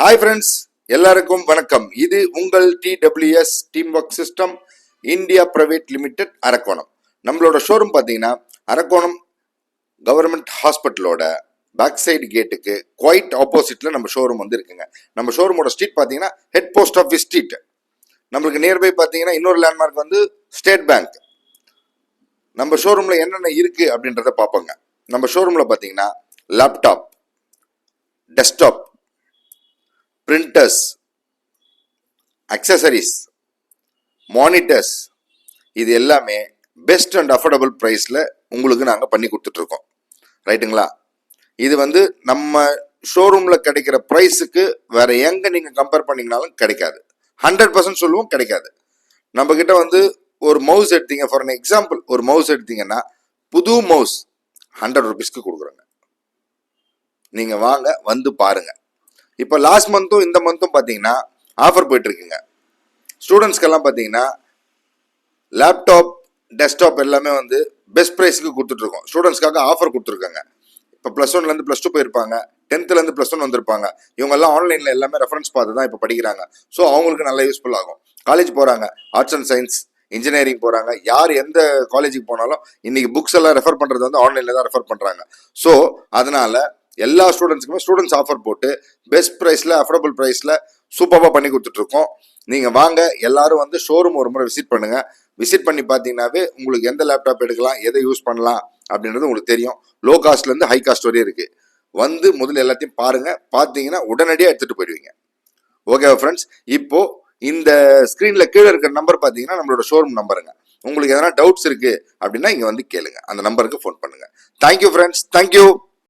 Hi friends, எல்லாருக்கும் வணக்கம். இது உங்கள் TWS team work system India private limited Arakkonam. நம்மளோட ஷோரூம் பார்த்தீங்கன்னா அரக்கோணம் கவர்மெண்ட் ஹாஸ்பிட்டலோட பேக் சைடு கேட்டுக்கு குவைட் ஆப்போசிட்ல நம்ம ஷோரூம் வந்து இருக்குங்க. நம்ம ஷோரூமோட ஸ்ட்ரீட் பார்த்தீங்கன்னா ஹெட் போஸ்ட் ஆஃபீஸ் ஸ்ட்ரீட். நம்மளுக்கு நியர்பை பார்த்தீங்கன்னா இன்னொரு லேண்ட்மார்க் வந்து ஸ்டேட் பேங்க். நம்ம ஷோரூம்ல என்னென்ன இருக்கு அப்படின்றத பார்ப்போங்க. நம்ம ஷோரூம்ல பார்த்தீங்கன்னா laptop, desktop, printers, accessories, monitors, இது எல்லாமே பெஸ்ட் அண்ட் அஃபோர்டபுள் ப்ரைஸில் உங்களுக்கு நாங்கள் பண்ணி கொடுத்துட்ருக்கோம். ரைட்டுங்களா? இது வந்து நம்ம ஷோரூமில் கிடைக்கிற ப்ரைஸுக்கு வேற எங்கே நீங்கள் கம்பேர் பண்ணிங்கனாலும் கிடைக்காது. 100% சொல்லுவோம், கிடைக்காது. நம்மக்கிட்ட வந்து ஒரு மவுஸ் எடுத்தீங்க, ஃபார் அன் எக்ஸாம்பிள் ஒரு மவுஸ் எடுத்தீங்கன்னா புது மவுஸ் 100 rupeesக்கு கொடுக்குறோங்க. நீங்கள் வாங்க, வந்து பாருங்க. இப்போ லாஸ்ட் மந்த்தும் இந்த மந்த்தும் பார்த்தீங்கன்னா ஆஃபர் போயிட்டு இருக்குங்க. ஸ்டூடெண்ட்ஸ்க்கெல்லாம் பார்த்தீங்கன்னா லேப்டாப், டெஸ்க்டாப் எல்லாமே வந்து பெஸ்ட் ப்ரைஸுக்கு கொடுத்துட்ருக்கோம். ஸ்டூடெண்ட்ஸ்க்காக ஆஃபர் கொடுத்துருக்காங்க. இப்போ +1லேருந்து +2 போயிருப்பாங்க, 10th +1 வந்திருப்பாங்க. இவங்கெல்லாம் ஆன்லைனில் எல்லாமே ரெஃபரன்ஸ் பார்த்து தான் இப்போ படிக்கிறாங்க. ஸோ அவங்களுக்கு நல்லா யூஸ்ஃபுல் ஆகும். காலேஜ் போகிறாங்க, ஆர்ட்ஸ் அண்ட் சயின்ஸ், இன்ஜினியரிங் போகிறாங்க, யார் எந்த காலேஜுக்கு போனாலும் இன்னைக்கு புக்ஸ் எல்லாம் ரெஃபர் பண்ணுறது வந்து ஆன்லைனில் தான் ரெஃபர் பண்ணுறாங்க. ஸோ அதனால எல்லா ஸ்டூடெண்ட்ஸ்க்குமே ஸ்டூடெண்ட்ஸ் ஆஃபர் போட்டு பெஸ்ட் ப்ரைஸில், அஃபோர்டபுள் ப்ரைஸில் சூப்பராக பண்ணி கொடுத்துட்ருக்கோம். நீங்கள் வாங்க, எல்லாரும் வந்து ஷோரூம் ஒரு முறை விசிட் பண்ணுங்கள். விசிட் பண்ணி பார்த்தீங்கன்னாவே உங்களுக்கு எந்த லேப்டாப் எடுக்கலாம், எதை யூஸ் பண்ணலாம் அப்படின்றது உங்களுக்கு தெரியும். லோ காஸ்ட்லேருந்து ஹை காஸ்ட் வரையும் இருக்குது. வந்து முதல்ல எல்லாத்தையும் பாருங்கள். பார்த்தீங்கன்னா உடனடியாக எடுத்துகிட்டு போயிடுவீங்க. ஓகே ஃப்ரெண்ட்ஸ், இப்போது இந்த ஸ்க்ரீனில் கீழே இருக்கிற நம்பர் பார்த்தீங்கன்னா நம்மளோட ஷோரூம் நம்பருங்க. உங்களுக்கு எதனா டவுட்ஸ் இருக்குது அப்படின்னா இங்கே வந்து கேளுங்க. அந்த நம்பருக்கு ஃபோன் பண்ணுங்கள். Thank you friends, thank you.